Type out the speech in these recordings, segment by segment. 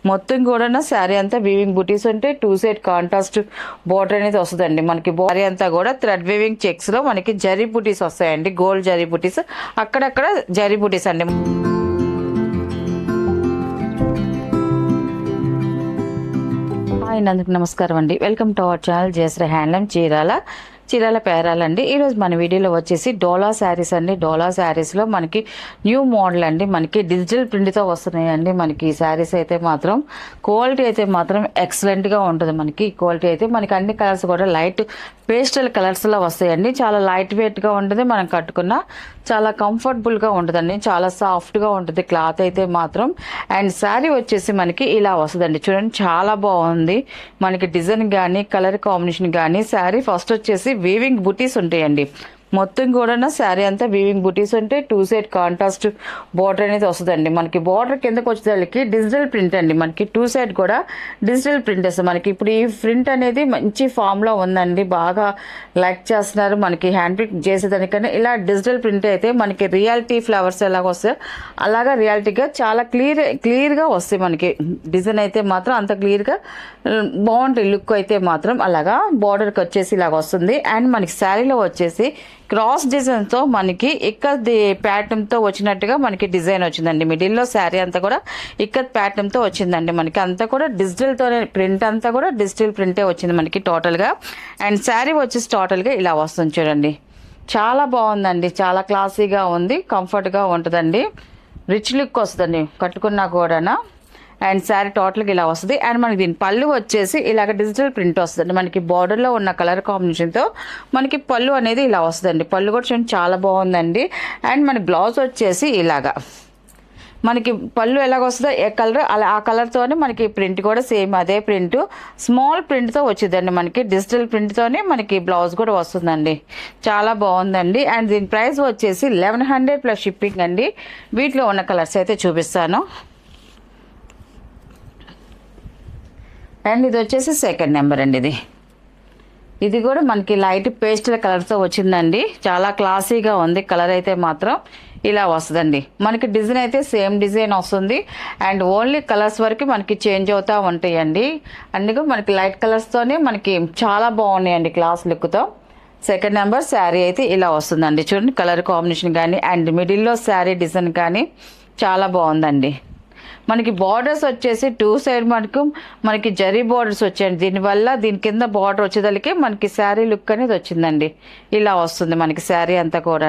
మొత్తం కూడా శారీ అంతా వీవింగ్ బుటీస్ ఉంటే 2 సైడ్ కాంట్రాస్ట్ బోర్డర్ అనేది వస్తుందండి. మనకి శారీ అంతా కూడా థ్రెడ్ వీవింగ్ చెక్స్ లో మనకి జరీ బుటీస్ వస్తాయండి. గోల్డ్ జరీ బుటీస్, అక్కడక్కడ జరీ బుటీస్ అండి. అందరికి నమస్కారం అండి. Welcome to our channel Jayashree handloom Chirala పేరాలండి. ఈరోజు మన వీడియోలో వచ్చేసి డోలా శారీస్ అండి. డోలా శారీస్లో మనకి న్యూ మోడల్ అండి. మనకి డిజిటల్ ప్రింట్తో వస్తున్నాయండి. మనకి ఈ శారీస్ అయితే మాత్రం క్వాలిటీ అయితే మాత్రం ఎక్సలెంట్గా ఉంటుంది. మనకి క్వాలిటీ అయితే మనకి అన్ని కలర్స్ కూడా లైట్ పేస్టల్ కలర్స్లో వస్తాయండి. చాలా లైట్ వెయిట్గా ఉంటుంది. మనం కట్టుకున్న చాలా కంఫర్టబుల్గా ఉంటుందండి. చాలా సాఫ్ట్గా ఉంటుంది క్లాత్ అయితే మాత్రం. అండ్ శారీ వచ్చేసి మనకి ఇలా వస్తుందండి. చూడండి చాలా బాగుంది. మనకి డిజైన్ కానీ కలర్ కాంబినేషన్ కానీ శారీ ఫస్ట్ వచ్చేసి వీవింగ్ బుటీస్ ఉంటాయండి. మొత్తం కూడా శారీ అంతా వీవింగ్ బుటీస్ ఉంటే 2 సైడ్ కాంట్రాస్ట్ బోర్డర్ అనేది వస్తుందండి. మనకి బోర్డర్ కిందకి వచ్చేసరికి డిజిటల్ ప్రింట్ అండి. మనకి 2 సైడ్ కూడా డిజిటల్ ప్రింట్ వస్తుంది. మనకి ఇప్పుడు ఈ ప్రింట్ అనేది మంచి ఫామ్ లో ఉందండి. బాగా లైక్ చేస్తున్నారు. మనకి హ్యాండ్ ప్రింట్ చేసేదానికన్నా ఇలా డిజిటల్ ప్రింట్ అయితే మనకి రియాలిటీ ఫ్లవర్స్ ఎలాగ వస్తాయి అలాగా రియాలిటీగా చాలా క్లియర్గా వస్తాయి. మనకి డిజైన్ అయితే మాత్రం అంత క్లియర్గా బాగుంటుంది. లుక్ అయితే మాత్రం అలాగా బోర్డర్కి వచ్చేసి ఇలాగ వస్తుంది. అండ్ మనకి శారీలో వచ్చేసి క్రాస్ డిజైన్ తో మనకి ఇక్కత్ ప్యాటర్న్ తో వచ్చినట్టుగా మనకి డిజైన్ వచ్చిందండి. మిడిల్ లో శారీ అంతా కూడా ఇక్కత్ ప్యాటర్న్ తో వచ్చిందండి. మనకి అంతా కూడా డిజిటల్ తోనే ప్రింట్ అంతా కూడా డిజిటల్ ప్రింటే వచ్చింది మనకి టోటల్ గా. అండ్ శారీ వచ్చేసి టోటల్ గా ఇలా వస్తుంది చూడండి. చాలా బాగుందండి. చాలా క్లాసీగా ఉంది. కంఫర్ట్ గా ఉంటుందండి. రిచ్ లుక్ వస్తుందండి కట్టుకున్నా కూడా. అండ్ శారీ టోటల్గా ఇలా వస్తుంది. అండ్ మనకి దీని పళ్ళు వచ్చేసి ఇలాగ డిజిటల్ ప్రింట్ వస్తుంది. మనకి బార్డర్లో ఉన్న కలర్ కాంబినేషన్తో మనకి పళ్ళు అనేది ఇలా వస్తుందండి. పళ్ళు కూడా చూడండి చాలా బాగుందండి. అండ్ మనకి బ్లౌజ్ వచ్చేసి ఇలాగా మనకి పళ్ళు ఎలాగ వస్తుందో ఏ కలర్ అలా ఆ కలర్తోనే మనకి ప్రింట్ కూడా సేమ్ అదే ప్రింట్ స్మాల్ ప్రింట్తో వచ్చిందండి. మనకి డిజిటల్ ప్రింట్తోనే మనకి బ్లౌజ్ కూడా వస్తుందండి. చాలా బాగుందండి. అండ్ దీని ప్రైస్ వచ్చేసి 1100 ప్లస్ షిప్పింగ్ అండి. వీటిలో ఉన్న కలర్స్ అయితే చూపిస్తాను. అండ్ ఇది వచ్చేసి సెకండ్ నెంబర్ అండి. ఇది కూడా మనకి లైట్ పేస్టల్ కలర్తో వచ్చిందండి. చాలా క్లాసీగా ఉంది. కలర్ అయితే మాత్రం ఇలా వస్తుందండి. మనకి డిజైన్ అయితే సేమ్ డిజైన్ వస్తుంది. అండ్ ఓన్లీ కలర్స్ వరకు మనకి చేంజ్ అవుతూ ఉంటాయండి. అందుకే మనకి లైట్ కలర్స్తోనే మనకి చాలా బాగున్నాయండి క్లాస్ లుక్తో. సెకండ్ నెంబర్ శారీ అయితే ఇలా వస్తుందండి. చూడండి కలర్ కాంబినేషన్ కానీ అండ్ మిడిల్లో శారీ డిజైన్ కానీ చాలా బాగుందండి. మనకి బార్డర్స్ వచ్చేసి 2 సైడ్ మనకి జరీ బార్డర్స్ వచ్చాయండి. దీనివల్ల దీని కింద బార్డర్ వచ్చేదానికి మనకి శారీ లుక్ అనేది వచ్చిందండి. ఇలా వస్తుంది మనకి శారీ అంతా కూడా.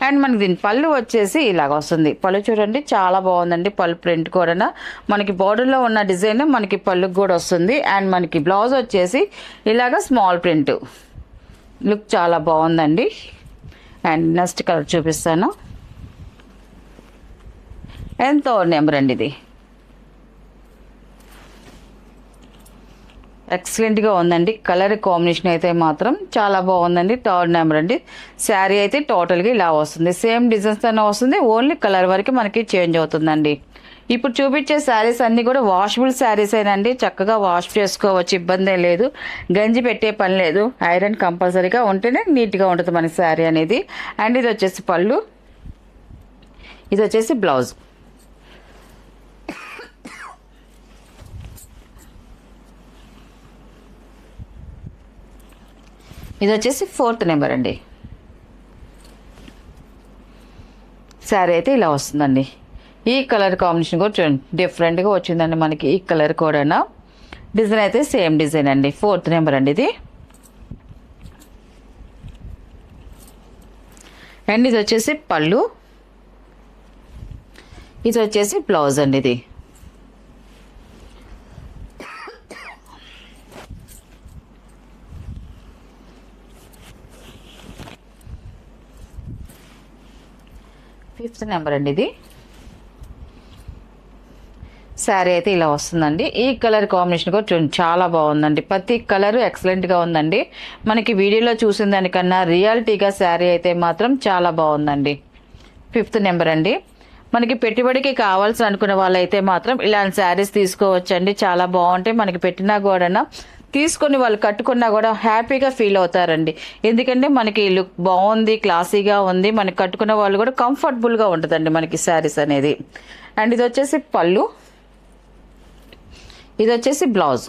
అండ్ మనకి దీని పళ్ళు వచ్చేసి ఇలాగ వస్తుంది. పళ్ళు చూడండి చాలా బాగుందండి. పళ్ళు ప్రింట్ కూడా మనకి బార్డర్లో ఉన్న డిజైన్ మనకి పళ్ళుకి కూడా వస్తుంది. అండ్ మనకి బ్లౌజ్ వచ్చేసి ఇలాగ స్మాల్ ప్రింట్ లుక్ చాలా బాగుందండి. అండ్ నెక్స్ట్ కలర్ చూపిస్తాను. అండ్ థర్డ్ నెంబర్ అండి. ఇది ఎక్సలెంట్గా ఉందండి. కలర్ కాంబినేషన్ అయితే మాత్రం చాలా బాగుందండి. థర్డ్ నెంబర్ అండి. శారీ అయితే టోటల్గా ఇలా వస్తుంది. సేమ్ డిజైన్స్తోనే వస్తుంది. ఓన్లీ కలర్ వరకు మనకి చేంజ్ అవుతుందండి. ఇప్పుడు చూపించే శారీస్ అన్నీ కూడా వాషబుల్ శారీస్ ఏనండి. చక్కగా వాష్ చేసుకోవచ్చు. ఇబ్బంది లేదు. గంజి పెట్టే పని లేదు. ఐరన్ కంపల్సరీగా ఉంటేనే నీట్గా ఉంటుంది మనకి శారీ అనేది. అండ్ ఇది వచ్చేసి పళ్ళు, ఇది వచ్చేసి బ్లౌజ్. ఇది వచ్చేసి ఫోర్త్ నెంబర్ అండి. శారీ అయితే ఇలా వస్తుందండి. ఈ కలర్ కాంబినేషన్ కూడా చూడండి డిఫరెంట్గా వచ్చిందండి మనకి. ఈ కలర్ కూడా డిజైన్ అయితే సేమ్ డిజైన్ అండి. ఫోర్త్ నెంబర్ అండి ఇది. అండ్ ఇది వచ్చేసి పళ్ళు, ఇది వచ్చేసి బ్లౌజ్ అండి. ఇది ఫిఫ్త్ నెంబర్ అండి. ఇది శారీ అయితే ఇలా వస్తుందండి. ఈ కలర్ కాంబినేషన్ కూడా చూడండి చాలా బాగుందండి. ప్రతి కలర్ ఎక్సలెంట్గా ఉందండి. మనకి వీడియోలో చూసిన దానికన్నా రియాలిటీగా శారీ అయితే మాత్రం చాలా బాగుందండి. ఫిఫ్త్ నెంబర్ అండి. మనకి పెట్టుబడికి కావాల్సి అనుకునే వాళ్ళైతే మాత్రం ఇలాంటి శారీస్ తీసుకోవచ్చండి. చాలా బాగుంటాయి. మనకి పెట్టినా కూడా తీసుకొని వాళ్ళు కట్టుకున్నా కూడా హ్యాపీగా ఫీల్ అవుతారండి. ఎందుకంటే మనకి లుక్ బాగుంది, క్లాసీగా ఉంది. మనకి కట్టుకున్న వాళ్ళు కూడా కంఫర్టబుల్గా ఉంటుందండి మనకి శారీస్ అనేది. అండ్ ఇది వచ్చేసి పళ్ళు, ఇది వచ్చేసి బ్లౌజ్.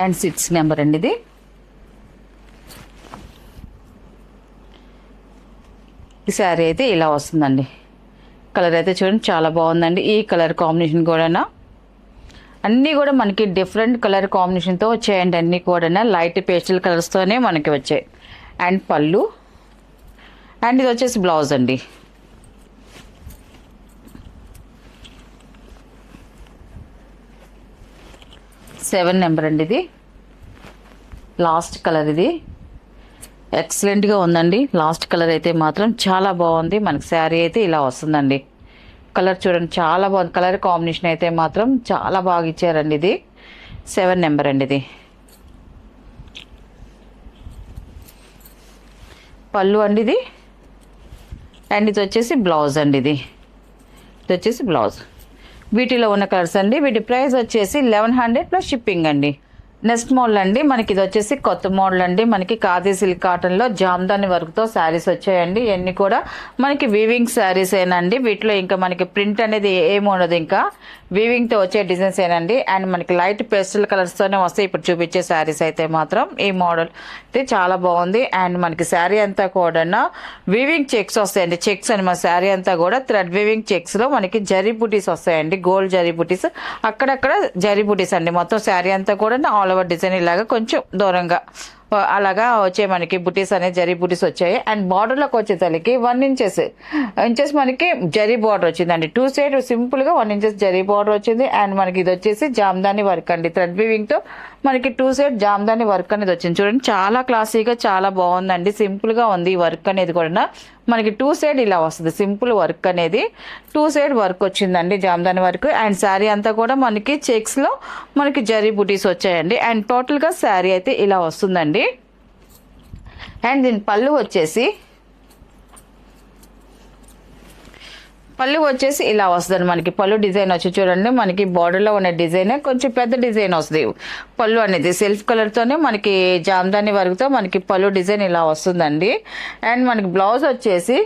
అండ్ 6 నెంబర్ అండి ఇది. ఈ శారీ అయితే ఇలా వస్తుందండి. కలర్ అయితే చూడండి చాలా బాగుందండి. ఈ కలర్ కాంబినేషన్ కూడా అన్నీ కూడా మనకి డిఫరెంట్ కలర్ కాంబినేషన్తో వచ్చాయండి. అన్నీ కూడా లైట్ పేస్టల్ కలర్స్తోనే మనకి వచ్చాయి. అండ్ పళ్ళు, అండ్ ఇది వచ్చేసి బ్లౌజ్ అండి. సెవెన్ నెంబర్ అండి ఇది. లాస్ట్ కలర్ ఇది. ఎక్సలెంట్గా ఉందండి. లాస్ట్ కలర్ అయితే మాత్రం చాలా బాగుంది. మనకి శారీ అయితే ఇలా వస్తుందండి. కలర్ చూడండి చాలా బాగుంది. కలర్ కాంబినేషన్ అయితే మాత్రం చాలా బాగా ఇచ్చారండి. ఇది 7 నెంబర్ అండి ఇది. పళ్ళు అండి ఇది. అండ్ ఇది వచ్చేసి బ్లౌజ్ అండి. ఇది వచ్చేసి బ్లౌజ్. వీటిలో ఉన్న కలర్స్ అండి. వీటి ప్రైస్ వచ్చేసి 1100 ప్లస్ షిప్పింగ్ అండి. నెక్స్ట్ మోడల్ అండి. మనకి ఇది వచ్చేసి కొత్త మోడల్ అండి. మనకి ఖాదీ సిల్క్ కాటన్లో జామ్దాని వర్క్తో శారీస్ వచ్చాయండి. ఇవన్నీ కూడా మనకి వీవింగ్ శారీస్ ఏనండి. వీటిలో ఇంకా మనకి ప్రింట్ అనేది ఏమి ఉండదు, ఇంకా వీవింగ్తో వచ్చే డిజైన్స్ ఏనండి. అండ్ మనకి లైట్ పేస్టల్ కలర్స్తోనే వస్తాయి ఇప్పుడు చూపించే శారీస్ అయితే మాత్రం. ఈ మోడల్ అయితే చాలా బాగుంది. అండ్ మనకి శారీ అంతా కూడా వీవింగ్ చెక్స్ వస్తాయండి. చెక్స్ అని మన శారీ అంతా కూడా థ్రెడ్ వీవింగ్ చెక్స్లో మనకి జరీ బుటీస్ వస్తాయండి. గోల్డ్ జరీ బుటీస్, అక్కడక్కడ జరీ బుటీస్ అండి. మొత్తం శారీ అంతా కూడా ఆల్ ఓవర్ డిజైన్ ఇలాగా కొంచెం దూరంగా అలాగా వచ్చే మనకి బుటీస్ అనేది జరీ బుటీస్ వచ్చాయి. అండ్ బార్డర్లోకి వచ్చేసరికి 1 ఇంచెస్ మనకి జరీ బార్డర్ వచ్చిందండి. 2 సైడ్ సింపుల్గా 1 ఇంచెస్ జరీ బార్డర్ వచ్చింది. అండ్ మనకి ఇది వచ్చేసి జామ్దాని వర్క్ అండి. థ్రెడ్ వీవింగ్తో మనకి 2 సైడ్ జామ్దాని వర్క్ అనేది వచ్చింది. చూడండి చాలా క్లాసీగా చాలా బాగుందండి. సింపుల్గా ఉంది ఈ వర్క్ అనేది కూడా. మనకి 2 సైడ్ ఇలా వస్తుంది సింపుల్ వర్క్ అనేది. 2 సైడ్ వర్క్ వచ్చిందండి జామ్దాని వర్క్. అండ్ శారీ అంతా కూడా మనకి చెక్స్లో మనకి జరీ బుటీస్ వచ్చాయండి. అండ్ టోటల్గా శారీ అయితే ఇలా వస్తుందండి. అండ్ దీని పళ్ళు వచ్చేసి ఇలా వస్తుంది. మనకి పళ్ళు డిజైన్ వచ్చి చూడండి, మనకి బార్డర్లో ఉన్న డిజైన్ కొంచెం పెద్ద డిజైన్ వస్తుంది. పళ్ళు అనేది సెల్ఫ్ కలర్తోనే మనకి జామ్దాని వర్క్తో మనకి పళ్ళు డిజైన్ ఇలా వస్తుందండి. అండ్ మనకి బ్లౌజ్ వచ్చేసి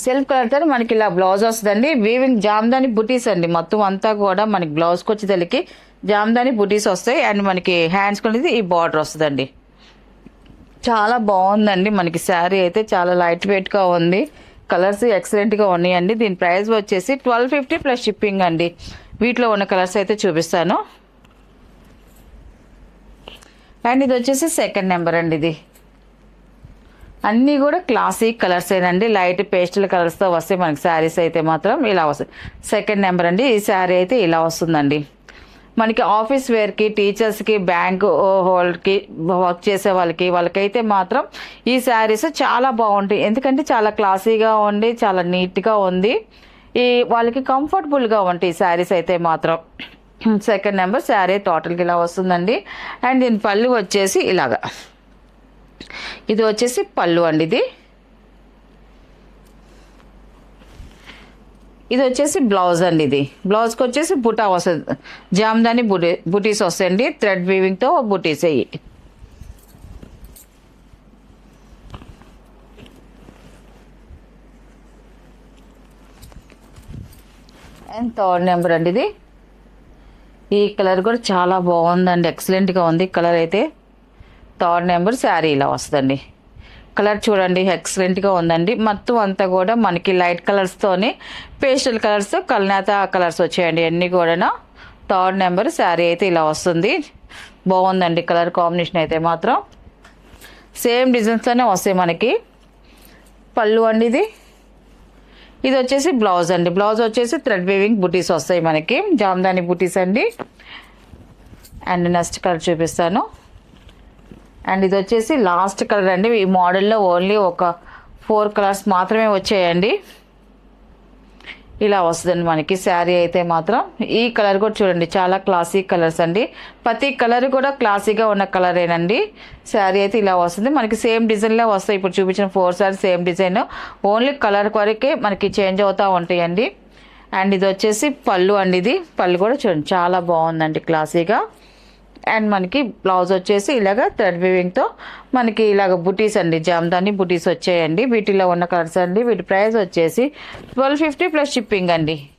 సెల్ఫ్ కలర్తో మనకి ఇలా బ్లౌజ్ వస్తుందండి. వీవింగ్ జామ్దాని బుటీస్ అండి. మొత్తం అంతా కూడా మనకి బ్లౌజ్కి వచ్చేసరికి జామ్దాని బుటీస్ వస్తాయి. అండ్ మనకి హ్యాండ్స్ కొనేది ఈ బార్డర్ వస్తుందండి. చాలా బాగుందండి. మనకి శారీ అయితే చాలా లైట్ వెయిట్గా ఉంది. కలర్స్ ఎక్సలెంట్గా ఉన్నాయండి. దీని ప్రైస్ వచ్చేసి 1250 ప్లస్ షిప్పింగ్ అండి. వీటిలో ఉన్న కలర్స్ అయితే చూపిస్తాను. అండ్ ఇది వచ్చేసి 2nd నెంబర్ అండి. ఇది అన్నీ కూడా క్లాసిక్ కలర్స్ ఏనండి. లైట్ పేస్టల్ కలర్స్తో వస్తాయి మనకి శారీస్ అయితే మాత్రం ఇలా వస్తాయి. 2nd నెంబర్ అండి. ఈ శారీ అయితే ఇలా వస్తుందండి. మనకి ఆఫీస్ వేర్కి, టీచర్స్కి, బ్యాంక్ హోల్డ్కి వర్క్ చేసే వాళ్ళకైతే మాత్రం ఈ శారీస్ చాలా బాగుంటాయి. ఎందుకంటే చాలా క్లాసీగా ఉండి చాలా నీట్గా ఉంది. ఈ వాళ్ళకి కంఫర్టబుల్గా ఉంటాయి ఈ శారీస్ అయితే మాత్రం. 2nd నెంబర్ శారీ టోటల్కి ఇలా వస్తుందండి. అండ్ దీని పళ్ళు వచ్చేసి ఇలాగా. ఇది వచ్చేసి పళ్ళు అండి. ఇది వచ్చేసి బ్లౌజ్ అండి. ఇది బ్లౌజ్కి వచ్చేసి బుటా వస్తుంది. జామ్దాని బుటీస్ వస్తాయండి. థ్రెడ్ వీవింగ్తో బుటీస్ అయ్యి. అండ్ 3rd నెంబర్ అండి. ఇది ఈ కలర్ కూడా చాలా బాగుందండి. ఎక్సలెంట్గా ఉంది కలర్ అయితే. 3rd నెంబర్ శారీ ఇలా వస్తుందండి. కలర్ చూడండి ఎక్సలెంట్గా ఉందండి. మొత్తం అంతా కూడా మనకి లైట్ కలర్స్తోనే పేస్టల్ కలర్స్, కల్నేత కలర్స్ వచ్చాయండి అన్నీ కూడా. 3rd నెంబర్ శారీ అయితే ఇలా వస్తుంది. బాగుందండి కలర్ కాంబినేషన్ అయితే మాత్రం. సేమ్ డిజైన్స్తోనే వస్తాయి మనకి. పళ్ళు అండి. ఇది వచ్చేసి బ్లౌజ్ అండి. బ్లౌజ్ వచ్చేసి థ్రెడ్ వీవింగ్ బుటీస్ వస్తాయి మనకి, జామ్దాని బుటీస్ అండి. అండ్ నెక్స్ట్ కలర్ చూపిస్తాను. అండ్ ఇది వచ్చేసి లాస్ట్ కలర్ అండి. ఈ మోడల్లో ఓన్లీ ఒక 4 కలర్స్ మాత్రమే వచ్చాయండి. ఇలా వస్తుందండి మనకి శారీ అయితే మాత్రం. ఈ కలర్ కూడా చూడండి చాలా క్లాసిక్ కలర్స్ అండి. ప్రతి కలర్ కూడా క్లాసిక్గా ఉన్న కలరేనండి. శారీ అయితే ఇలా వస్తుంది మనకి. సేమ్ డిజైన్లో వస్తాయి. ఇప్పుడు చూపించిన 4 sorry same design, only colour వరకే మనకి చేంజ్ అవుతూ ఉంటాయండి. అండ్ ఇది వచ్చేసి పళ్ళు అండి. ఇది పళ్ళు కూడా చూడండి చాలా బాగుందండి క్లాసీగా. అండ్ మనకి బ్లౌజ్ వచ్చేసి ఇలాగ థ్రెడ్ వీవింగ్తో మనకి ఇలాగ బుటీస్ అండి, జామ్దాని బుటీస్ వచ్చాయండి. వీటిలో ఉన్న కలర్స్ అండి. వీటి ప్రైస్ వచ్చేసి 1250 ప్లస్ షిప్పింగ్ అండి.